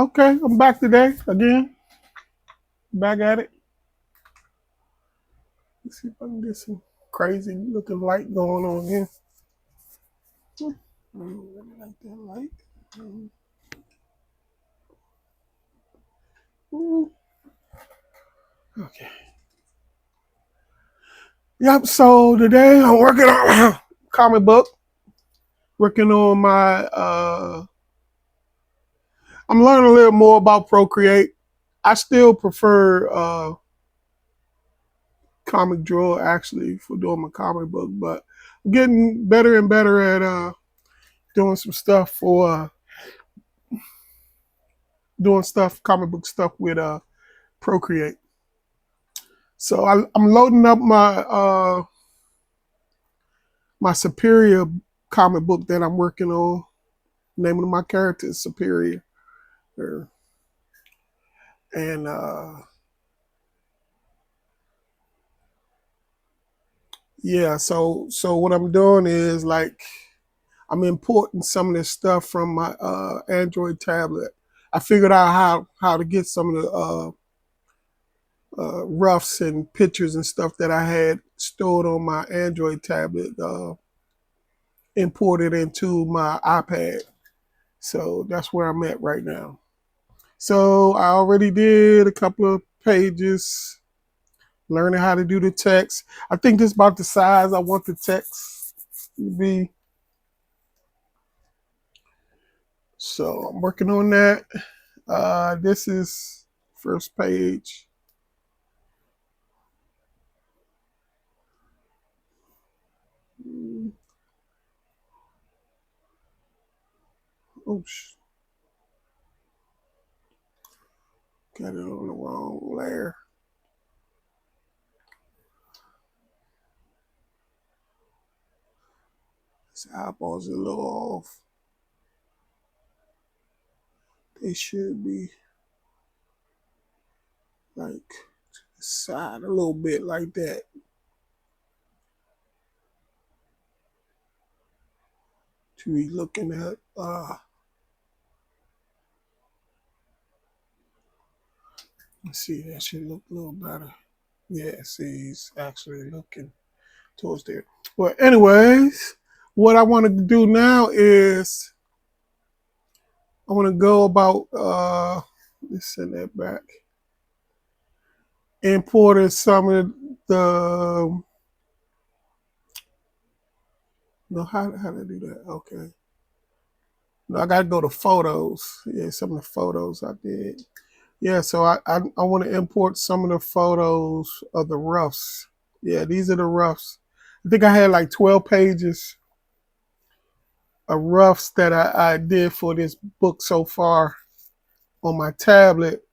Okay, I'm back today again. Back at it. Let's see if I can get some crazy looking light going on here. I don't really like that light. Okay. Yep. So today I'm working on a comic book. Working on my. I'm learning a little more about Procreate. I still prefer comic draw actually for doing my comic book, but I'm getting better and better at doing some stuff for doing stuff, comic book stuff with Procreate. So I'm loading up my Superior comic book that I'm working on. The name of my character is Superior, and yeah. So what I'm doing is like I'm importing some of this stuff from my Android tablet. I figured out how to get some of the roughs and pictures and stuff that I had stored on my Android tablet, imported into my iPad. So that's where I'm at right now. So I already did a couple of pages, learning how to do the text. I think this is about the size I want the text to be. So I'm working on that. This is first page. Oops, got it on the wrong layer. This eyeball's a little off. They should be like to the side a little bit like that. To be looking at let's see, that should look a little better. Yeah, see, he's actually looking towards there. Well, anyways, what I want to do now is I want to go about let's send that back. Imported some of the no how to do that? Okay. No, I gotta go to photos. Yeah, some of the photos I did. Yeah, so I want to import some of the photos of the roughs. Yeah, these are the roughs. I think I had like 12 pages of roughs that I did for this book so far on my tablet.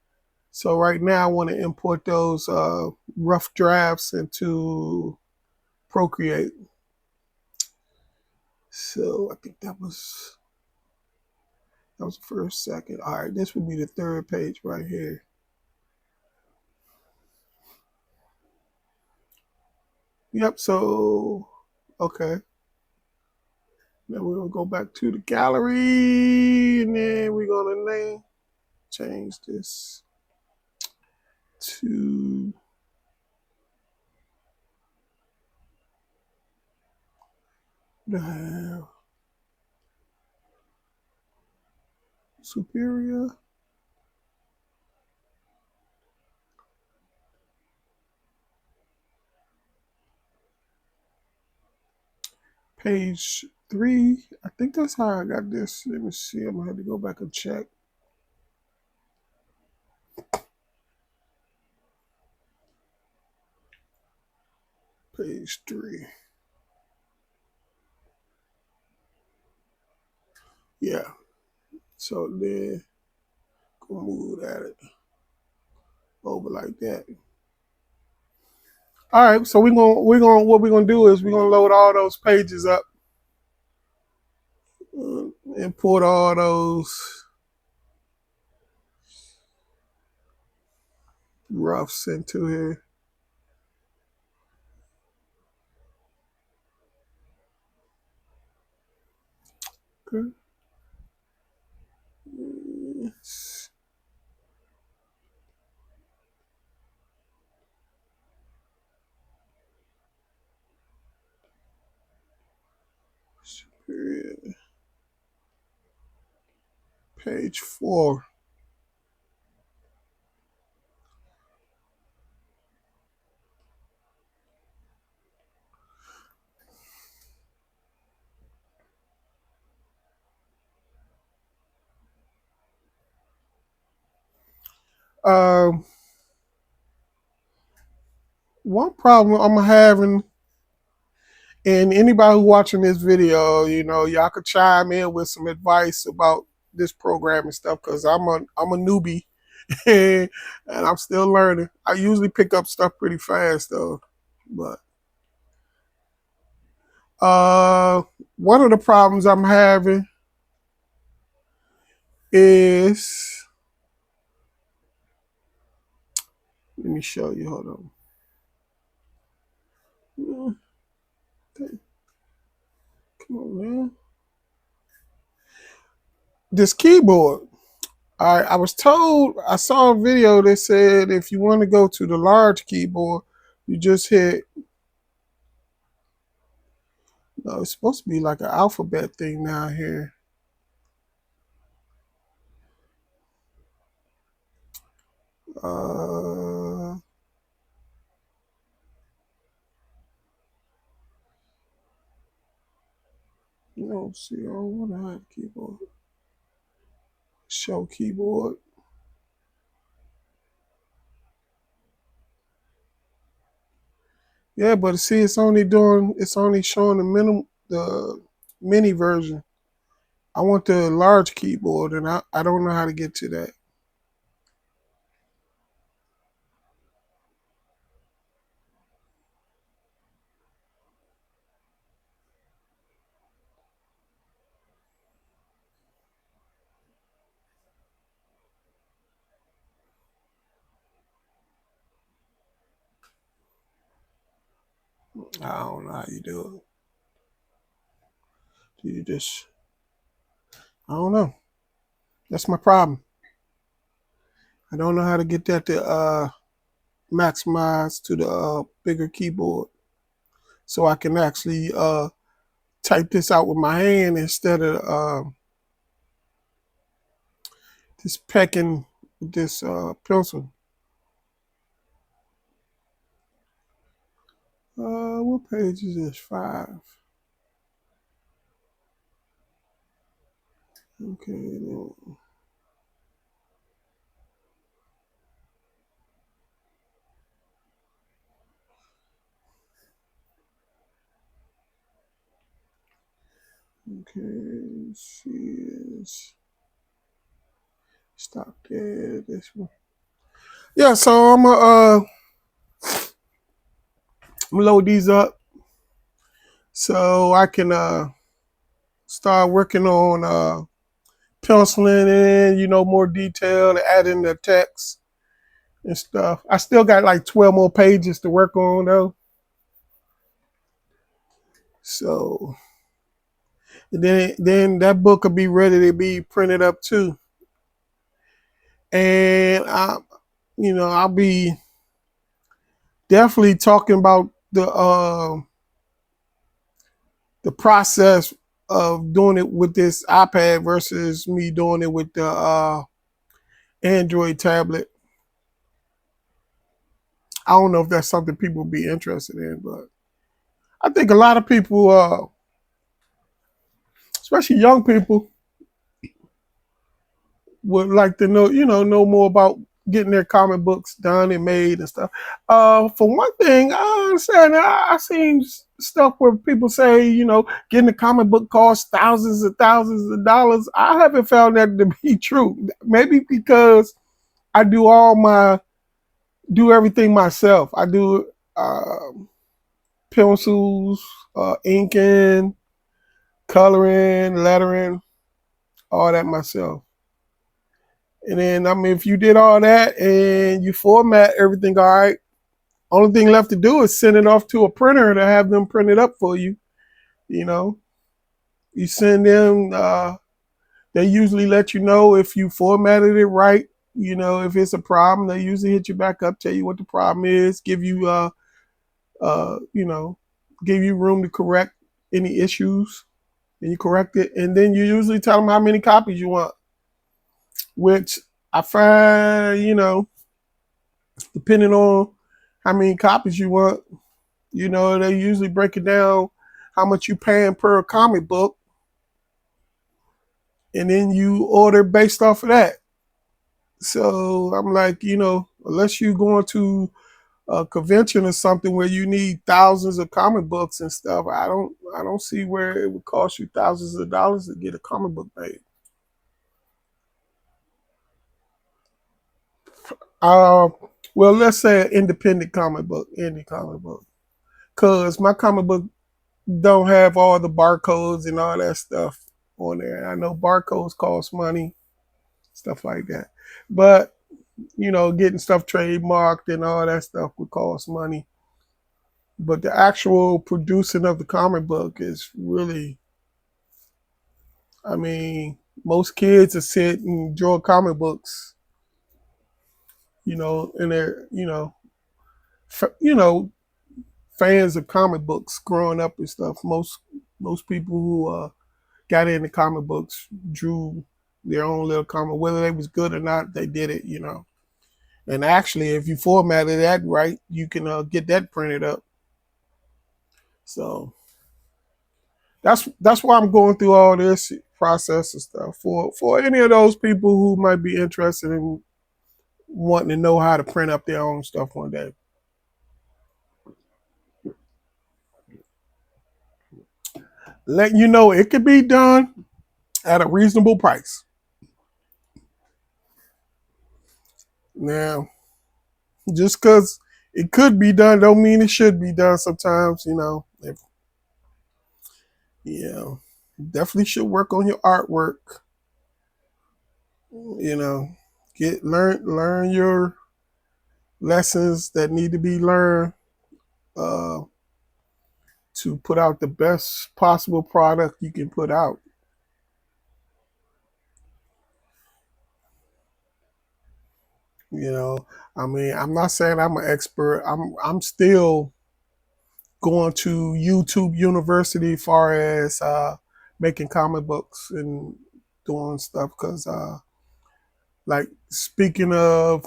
So right now I want to import those rough drafts into Procreate. So I think that was the first, second. All right, this would be the third page right here. Yep. So okay. Then we're gonna go back to the gallery, and then we're gonna change this to the Superior. Page 3. I think that's how I got this. Let me see. I'm gonna have to go back and check. Page 3. Yeah. So then go move that over like that. All right. So we're gonna what we're gonna do is we're gonna load all those pages up, import all those roughs into here. Okay. Yes. Page 4. Um, One problem I'm having, and anybody who watching this video, y'all could chime in with some advice about this program and stuff, because I'm a newbie and I'm still learning. I usually pick up stuff pretty fast though, but uh, one of the problems I'm having is, let me show you. Hold on. Come on, man. This keyboard. I was told, I saw a video that said if you want to go to the large keyboard, you just hit, no, it's supposed to be like an alphabet thing down here. Uh, no, see, I don't want to hide keyboard. Show keyboard. Yeah, but see, it's only showing the mini version. I want the large keyboard, and I don't know how to get to that. I don't know how you do it. Do you just? I don't know. That's my problem. I don't know how to get that to maximize to the bigger keyboard, so I can actually type this out with my hand instead of just pecking with this pencil. What page is this? 5. Okay. Okay. Let's see this. Stop there. This one. Yeah. So I'm load these up so I can start working on penciling in, more detail, adding the text and stuff. I still got like 12 more pages to work on though. So then that book will be ready to be printed up too. And I'll be definitely talking about the process of doing it with this iPad versus me doing it with the Android tablet. I don't know if that's something people would be interested in, but I think a lot of people, especially young people, would like to know more about getting their comic books done and made and stuff. For one thing, I understand. I seen stuff where people say, getting a comic book costs thousands of dollars. I haven't found that to be true. Maybe because I do everything myself. I do pencils, inking, coloring, lettering, all that myself. And then, I mean, if you did all that and you format everything all right, only thing left to do is send it off to a printer to have them print it up for you. You know, you send them, they usually let you know if you formatted it right. If it's a problem, they usually hit you back up, tell you what the problem is, give you, uh, you know, give you room to correct any issues. and you correct it, and then you usually tell them how many copies you want, which I find, depending on how many copies you want, they usually break it down how much you paying per comic book, and then you order based off of that. So I'm like, unless you going to a convention or something where you need thousands of comic books and stuff, I don't see where it would cost you thousands of dollars to get a comic book made. Uh, well, let's say an independent comic book, indie comic book, because my comic book don't have all the barcodes and all that stuff on there. I know barcodes cost money, stuff like that, but getting stuff trademarked and all that stuff would cost money. But the actual producing of the comic book is really, I mean, most kids will sit and draw comic books, and they're, you know, fans of comic books growing up and stuff. Most people who got into comic books drew their own little comic, whether they was good or not. They did it. And actually, if you formatted that right, you can get that printed up. So that's why I'm going through all this process and stuff for any of those people who might be interested in wanting to know how to print up their own stuff one day. Letting you know it could be done at a reasonable price. Now, just because it could be done don't mean it should be done sometimes, yeah, definitely should work on your artwork, you know, learn your lessons that need to be learned uh, to put out the best possible product you can put out. You know, I mean, I'm not saying I'm an expert. I'm still going to YouTube University as far as making comic books and doing stuff because, like, speaking of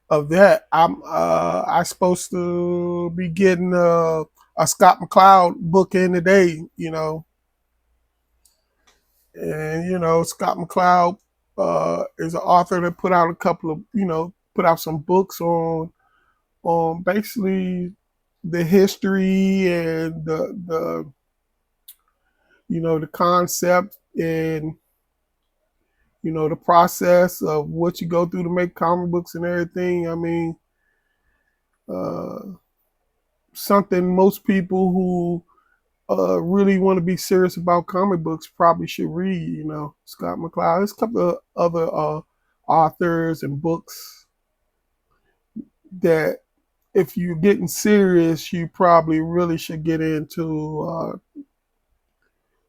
that, I supposed to be getting a Scott McCloud book in today. And Scott McCloud is an author that put out a couple of put out some books on basically the history and the concept and the process of what you go through to make comic books and everything. I mean, uh, something most people who really want to be serious about comic books probably should read. Scott McCloud. There's a couple of other authors and books that if you're getting serious, you probably really should get into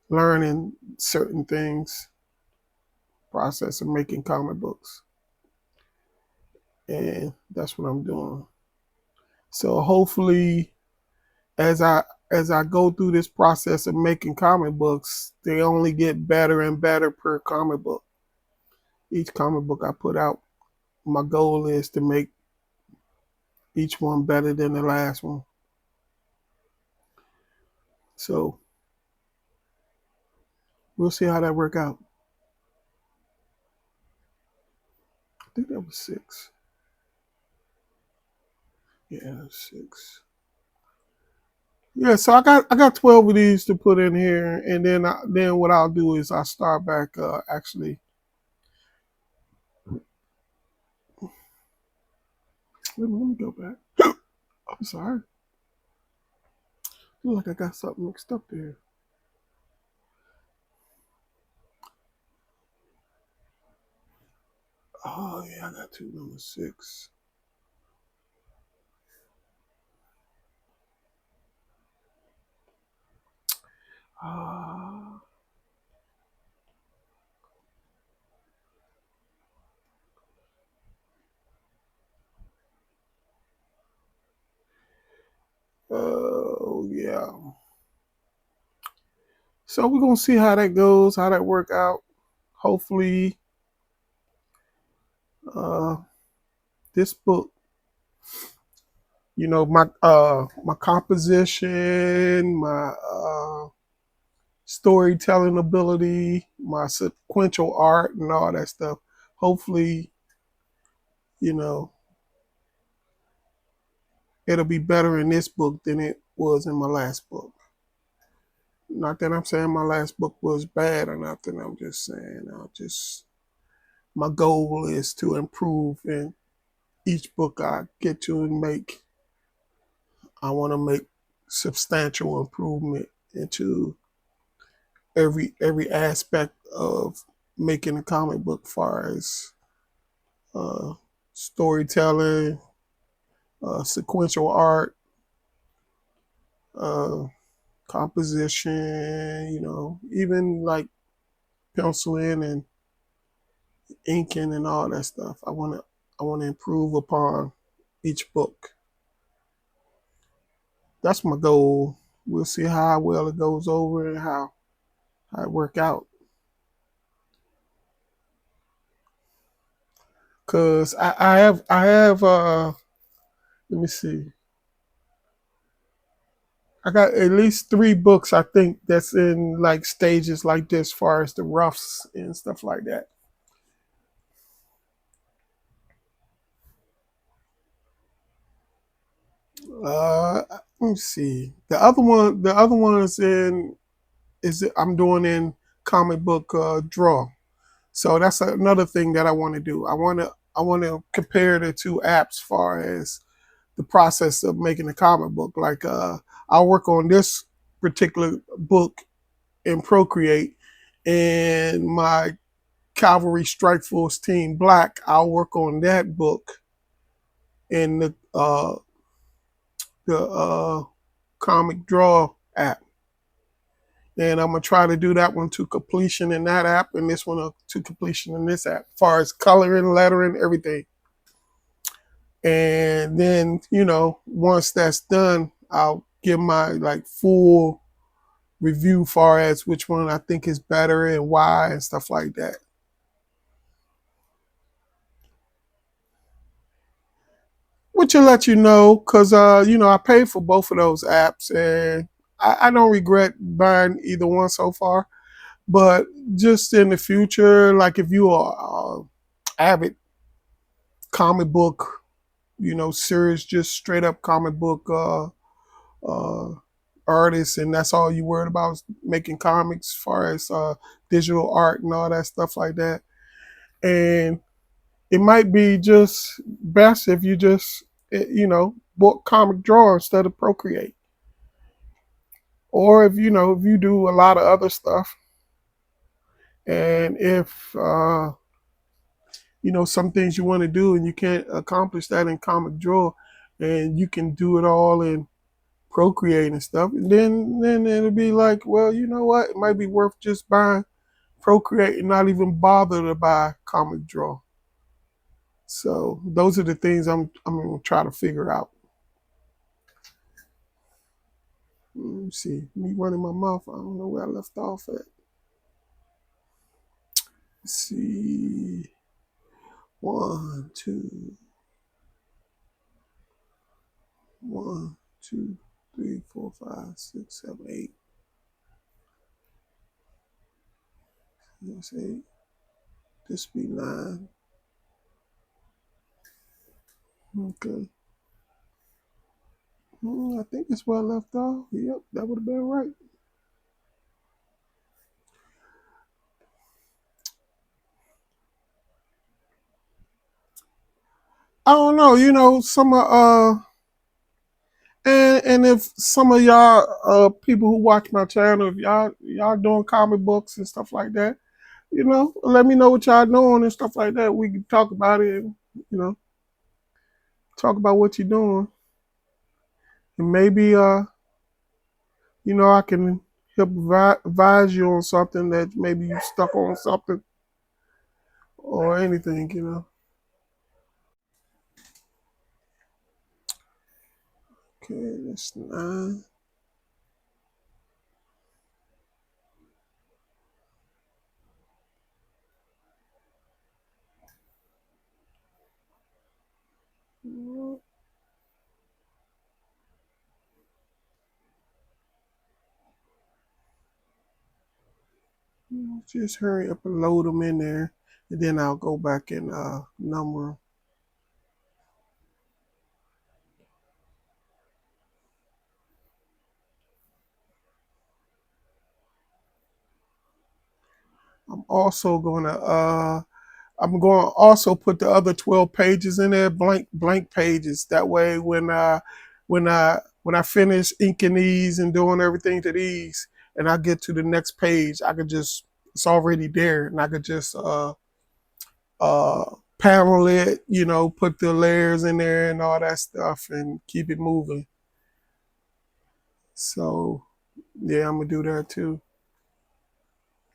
learning certain things, process of making comic books. And that's what I'm doing. So hopefully as I go through this process of making comic books, they only get better and better per comic book. Each comic book I put out, my goal is to make each one better than the last one. So we'll see how that work out. I think that was 6. Yeah, 6. Yeah, so I got 12 of these to put in here, and then what I'll do is I'll start back. Actually, let me go back. I'm sorry. Look like I got something mixed up there. Oh yeah, I got two number 6. Ah, oh yeah. So we're gonna see how that goes, how that work out. Hopefully, uh, this book, my composition, my storytelling ability, my sequential art, and all that stuff. Hopefully, you know, it'll be better in this book than it was in my last book. Not that I'm saying my last book was bad or nothing. I'm just saying, my goal is to improve in each book I get to and make. I want to make substantial improvement into every aspect of making a comic book, far as uh, storytelling, sequential art, uh, composition. Even like penciling and inking and all that stuff. I want to improve upon each book. That's my goal. We'll see how well it goes over and how it work out. Cause I have let me see. I got at least 3 books I think that's in like stages like this, as far as the roughs and stuff like that. Let me see. The other one I'm doing in comic book draw. So that's another thing that I want to do. I want to compare the 2 apps, far as the process of making a comic book. Like I'll work on this particular book in Procreate, and my Cavalry Strike Force Team Black, I'll work on that book in the comic draw app. And I'm gonna try to do that one to completion in that app, and this one to completion in this app, as far as coloring, lettering, everything. And then, once that's done, I'll give my like full review, far as which one I think is better and why and stuff like that. Which will let you know, because I paid for both of those apps, and I don't regret buying either one so far. But just in the future, like if you are avid comic book, serious, just straight up comic book uh, artist, and that's all you worried about is making comics, as far as digital art and all that stuff like that. And it might be just best if you just, book comic draw instead of Procreate. Or if you do a lot of other stuff, and if some things you want to do and you can't accomplish that in comic draw, and you can do it all in Procreate and stuff, and then it'll be like, well, you know what, it might be worth just buying Procreate and not even bother to buy comic draw. So those are the things I'm gonna try to figure out. Let me see. Me running my mouth. I don't know where I left off at. Let's see. One, two, one, two, three, four, five, six, seven, eight. That's eight. This be 9. Okay. I think that's where I left off. Yep, that would have been right. I don't know. Some and if some of y'all people who watch my channel, if y'all doing comic books and stuff like that, let me know what y'all doing and stuff like that. We can talk about it. And, you know, talk about what you're doing, and maybe I can help advise you on something that maybe you stuck on something or anything. Okay, that's 9. Just hurry up and load them in there, and then I'll go back and number them. I'm also gonna I'm going to also put the other 12 pages in there, blank pages. That way, when I finish inking these and doing everything to these, and I get to the next page, I could just it's already there, and I could just uh panel it, put the layers in there and all that stuff, and keep it moving. So yeah, I'm gonna do that too.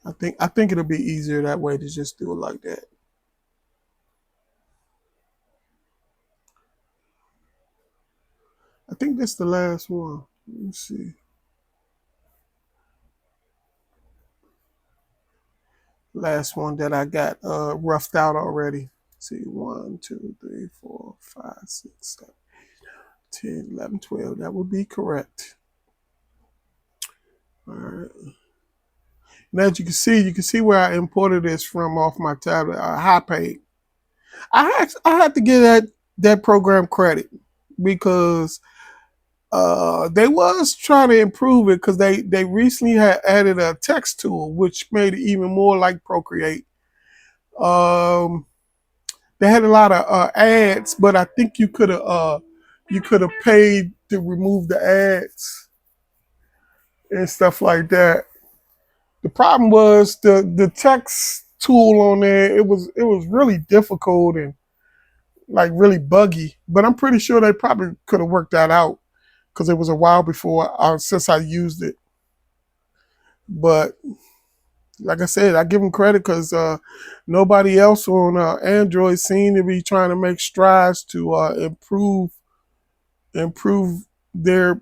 I think it'll be easier that way to just do it like that. I think that's the last one. Let me see. Last one that I got roughed out already. Let's see, 1, 2, 3, 4, 5, 6, 7, 10, 11, 12. That would be correct. All right. And as you can see where I imported this from off my tablet, high paid. I had to give that program credit because they was trying to improve it because they recently had added a text tool which made it even more like Procreate. Um, they had a lot of ads, but I think you could have paid to remove the ads and stuff like that. The problem was the text tool on there. It was really difficult and like really buggy. But I'm pretty sure they probably could have worked that out because it was a while before since I used it. But like I said, I give them credit because nobody else on Android seemed to be trying to make strides to improve their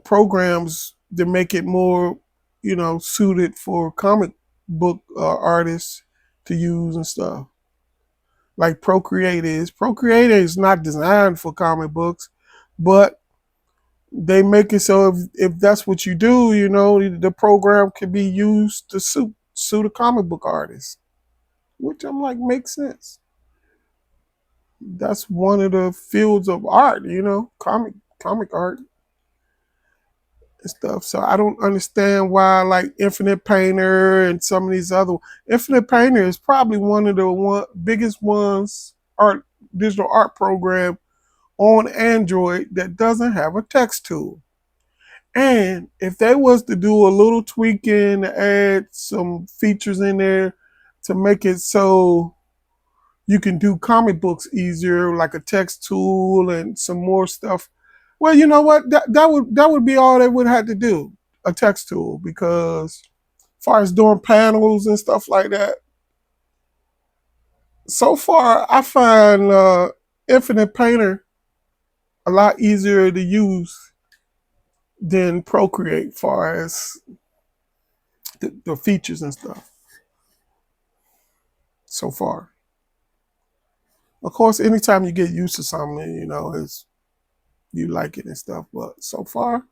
programs to make it more, suited for comic book artists to use and stuff. Like Procreate is. Procreate is not designed for comic books, but they make it so if that's what you do, the program can be used to suit a comic book artist, which I'm like makes sense. That's one of the fields of art, comic art and stuff. So I don't understand why like Infinite Painter and some of these other Infinite Painter is probably one of the biggest ones art digital art program on Android that doesn't have a text tool. And if they was to do a little tweaking, add some features in there to make it so you can do comic books easier, like a text tool and some more stuff. Well, you know what? That would be all they would have to do, a text tool, because as far as doing panels and stuff like that, so far I find Infinite Painter a lot easier to use than Procreate, as far as the features and stuff. So far, of course, anytime you get used to something, it's you like it and stuff. But so far,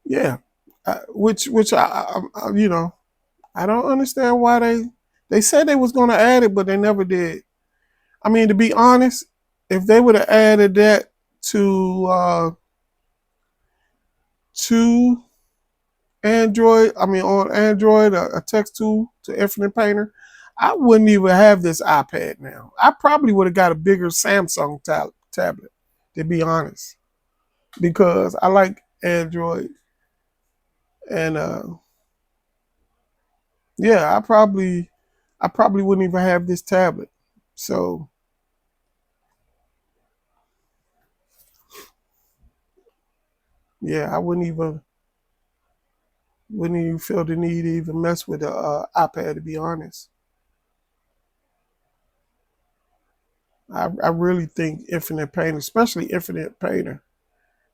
yeah, which I don't understand why they said they was going to add it, but they never did. I mean, to be honest, if they would have added that to Android, I mean on Android, a text tool to Infinite Painter, I wouldn't even have this iPad now. I probably would have got a bigger Samsung tablet, to be honest, because I like Android, and yeah, I probably wouldn't even have this tablet. So yeah, I wouldn't even feel the need to even mess with the iPad. To be honest, I really think Infinite Painter, especially Infinite Painter,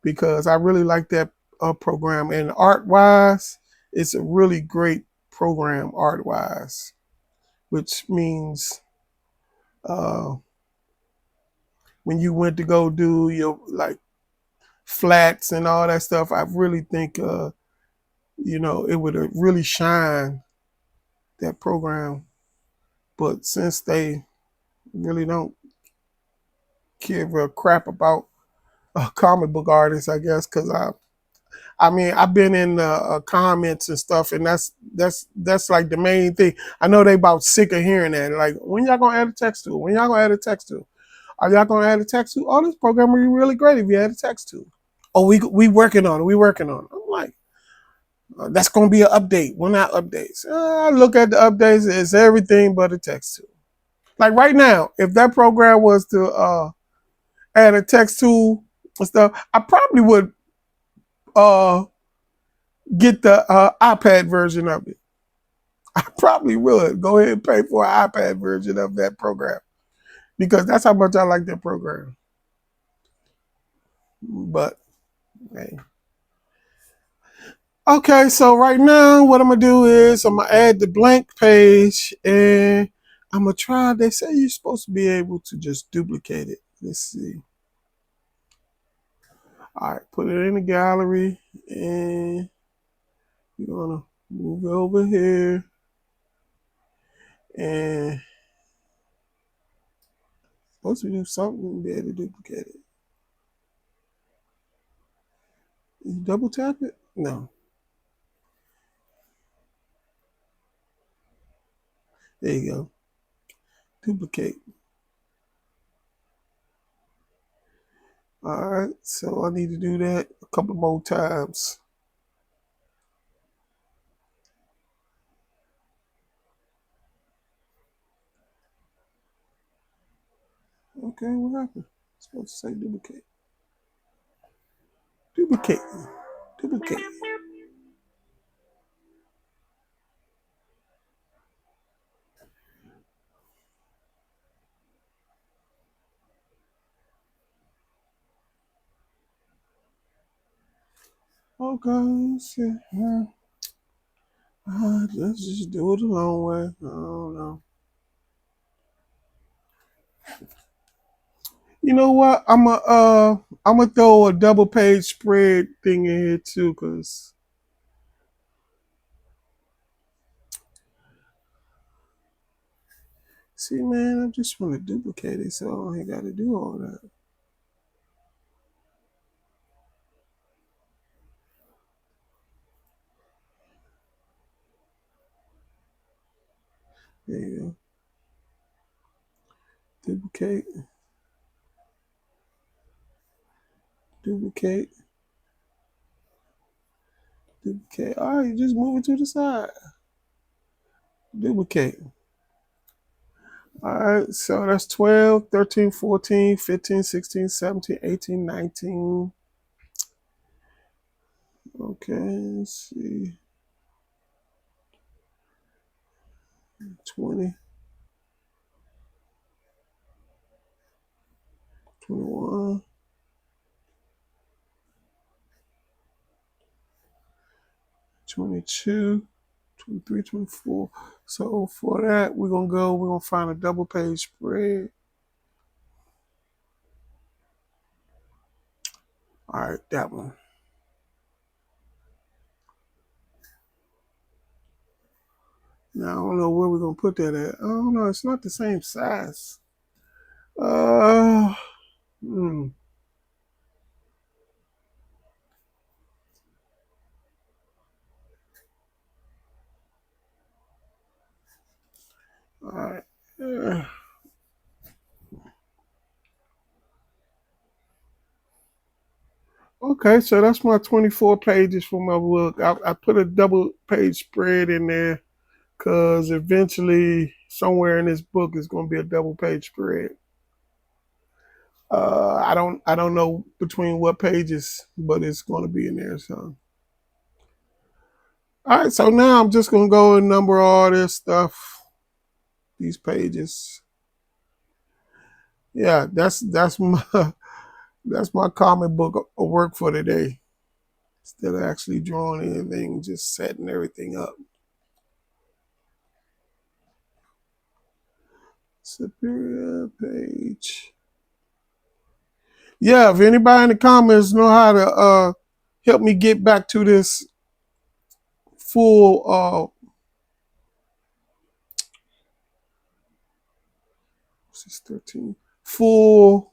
because I really like that program. And art wise, it's a really great program art wise, which means uh, when you went to go do your like flats and all that stuff, I really think it would really shine that program. But since they really don't give a crap about comic book artists, I guess, because I mean, I've been in comments and stuff, and that's like the main thing. I know they about sick of hearing that. Like, when y'all gonna add a text tool? When y'all gonna add a text tool? Are y'all gonna add a text tool? Oh, this program would be really great if you had a text tool. Oh, we working on it. We working on it. I'm like, that's gonna be an update. We're not updates. I look at the updates. It's everything but a text tool. Like right now, if that program was to add a text tool and stuff, I probably would uh, get the iPad version of it. I probably would go ahead and pay for an iPad version of that program because that's how much I like that program. But hey. Okay, so right now what I'm gonna do is I'm gonna add the blank page and I'm gonna try. They say you're supposed to be able to just duplicate it. Let's see. All right, put it in the gallery and we're gonna move it over here and supposed to do something to be able to duplicate it. You double tap it? No. There you go. Duplicate. All right, so I need to do that a couple more times. Okay, what happened? It's supposed to say duplicate. Duplicate. Duplicate. Okay, let's see. Let's just do it the long way. I don't know. You know what? I'm gonna throw a double page spread thing in here too, cause see, man, I just want to duplicate it, so I ain't got to do all that. There you go. Duplicate. Duplicate. Duplicate. All right, just move it to the side. Duplicate. All right, so that's 12, 13, 14, 15, 16, 17, 18, 19. Okay, let's see. 20, 21, 22, 23, 24. So for that, we're going to find a double page spread. All right, that one. Now, I don't know where we're going to put that at. I don't know. It's not the same size. Uh, hmm. All right. Okay, so that's my 24 pages for my book. I put a double page spread in there because eventually, somewhere in this book is going to be a double page spread. I don't know between what pages, but it's going to be in there. So, all right. So now I'm just going to go and number all this stuff, these pages. Yeah, that's my that's my comic book work for today. Instead of actually drawing anything, just setting everything up. Superior page. Yeah, if anybody in the comments know how to help me get back to this full 613. Full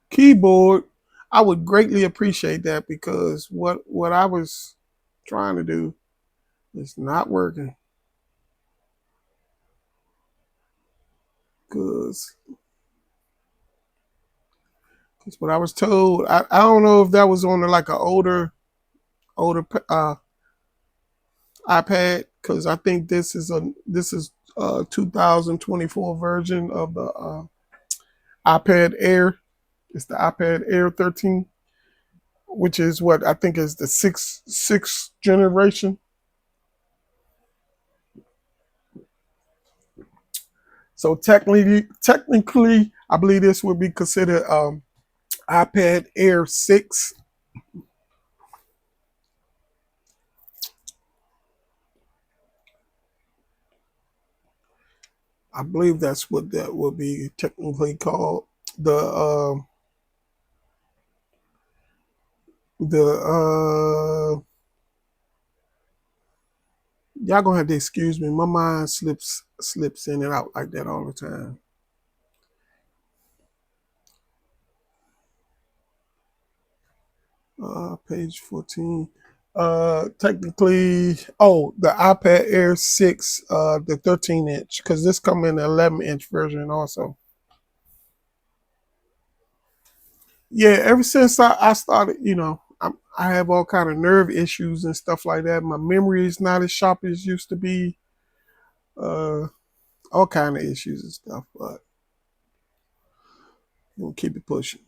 keyboard. I would greatly appreciate that because what I was trying to do is not working. Because what I was told, I don't know if that was on like an older iPad, because I think this is 2024 version of the iPad Air. It's the iPad Air 13, which is what I think is the sixth generation. So technically, I believe this would be considered iPad Air 6. I believe that's what that would be technically called. The y'all gonna have to excuse me. My mind slips in and out like that all the time. Page 14. Technically, the iPad Air 6, the 13-inch, because this come in the 11-inch version also. Yeah, ever since I started, I have all kind of nerve issues and stuff like that. My memory is not as sharp as it used to be. Uh, all kind of issues and stuff, but we'll keep it pushing.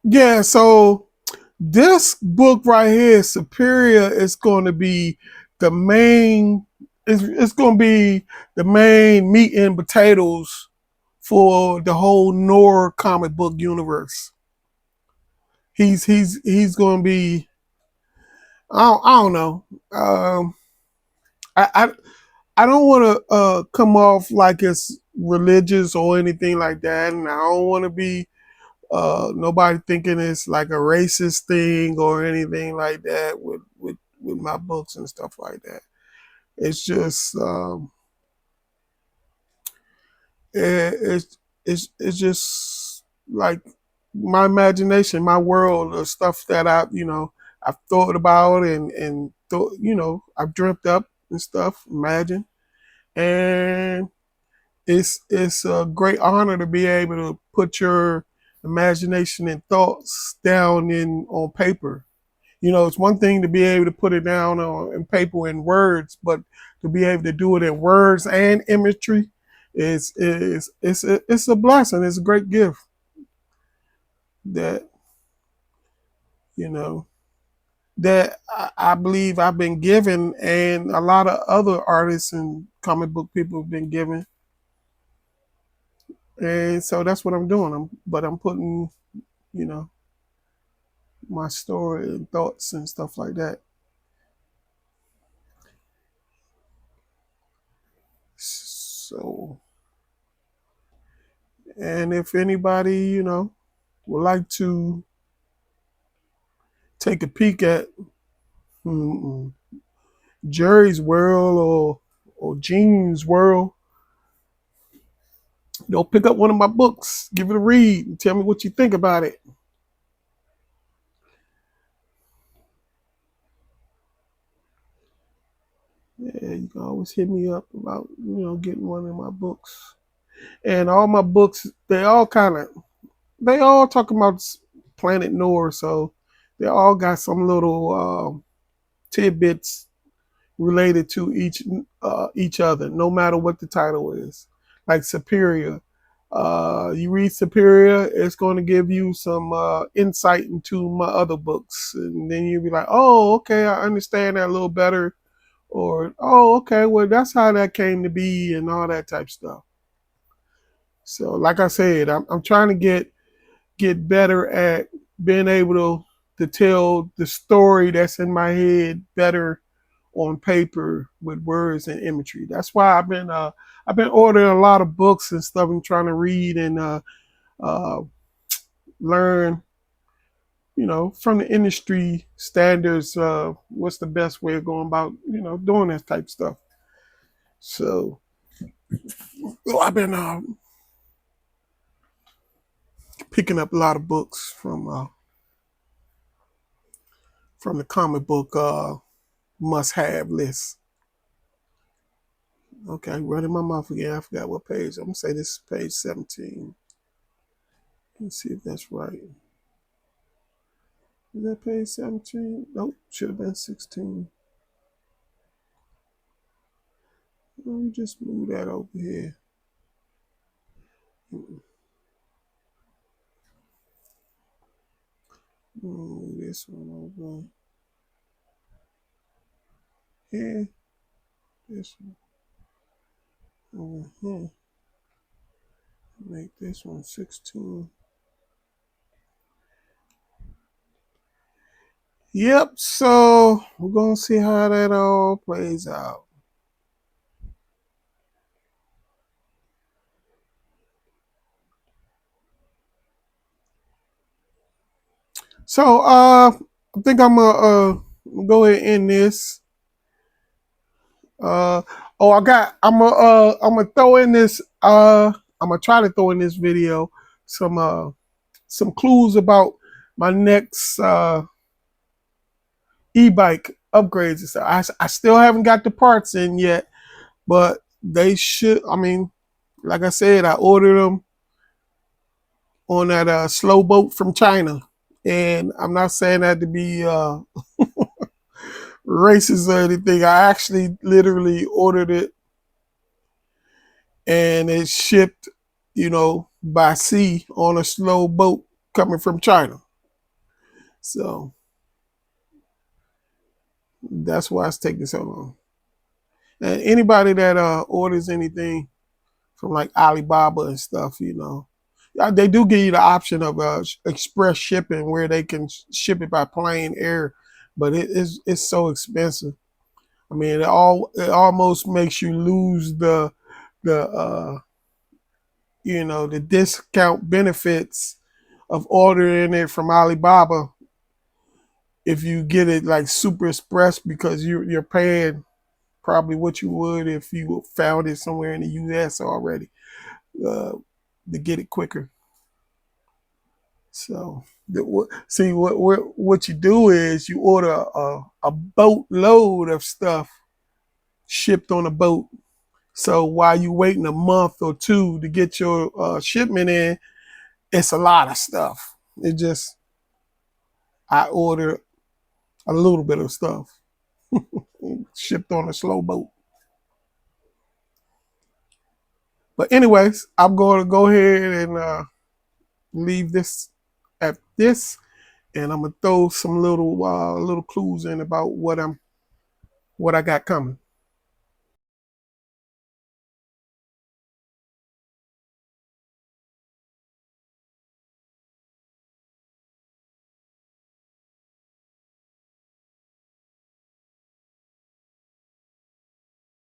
Yeah, so this book right here, Superior, is going to be the main. It's going to be the main meat and potatoes for the whole Nor comic book universe. He's going to be. I don't know. Um, I, I I don't want to come off like it's religious or anything like that, and I don't want to be nobody thinking it's like a racist thing or anything like that with my books and stuff like that. It's just it's just like my imagination, my world, the stuff that I've thought about and thought I've dreamt up and stuff, imagine, and it's a great honor to be able to put your imagination and thoughts down on paper. It's one thing to be able to put it down on in paper in words, but to be able to do it in words and imagery it's a blessing. It's a great gift that you know that I believe I've been given, and a lot of other artists and comic book people have been given. And so that's what I'm doing. I'm putting, you know, my story and thoughts and stuff like that. So, and if anybody, would like to take a peek at mm, Jerry's world or Gene's world, pick up one of my books, give it a read, and tell me what you think about it. Yeah, you can always hit me up about getting one of my books. And all my books, they all talk about Planet Noir, so they all got some little tidbits related to each other, no matter what the title is. Like Superior, you read Superior, it's going to give you some insight into my other books, and then you'll be like, oh, okay, I understand that a little better, or oh, okay, well that's how that came to be, and all that type stuff. So, like I said, I'm trying to get better at being able to tell the story that's in my head better on paper with words and imagery. That's why I've been ordering a lot of books and stuff and trying to read and uh, learn, from the industry standards. What's the best way of going about doing that type of stuff? So I've been picking up a lot of books from the comic book must-have list. Okay, running my mouth again. I forgot what page. I'm gonna say this is page 17. Let's see if that's right. Is that page 17? Nope, should have been 16. Let me just move that over here. Move this one over here. This one over here. Make this one 16. Yep, so we're gonna see how that all plays out. So I think I'm gonna go ahead and end this. I'm gonna throw in this I'm gonna try to throw in this video some clues about my next e-bike upgrades and stuff. I still haven't got the parts in yet, but they should. I mean, like I said, I ordered them on that slow boat from China, and I'm not saying that to be racist or anything. I actually literally ordered it, and it shipped, by sea on a slow boat coming from China. So that's why it's taking so long. And anybody that orders anything from like Alibaba and stuff, they do give you the option of express shipping where they can ship it by plane, air, but it's so expensive. I mean, it almost makes you lose the the discount benefits of ordering it from Alibaba if you get it like super express because you're paying probably what you would if you found it somewhere in the U.S. already uh, to get it quicker. So see what you do is you order a boatload of stuff shipped on a boat. So while you waiting a month or two to get your shipment in, it's a lot of stuff. I ordered a little bit of stuff shipped on a slow boat. But anyways, I'm going to go ahead and leave this at this, and I'm gonna throw some little clues in about what I got coming.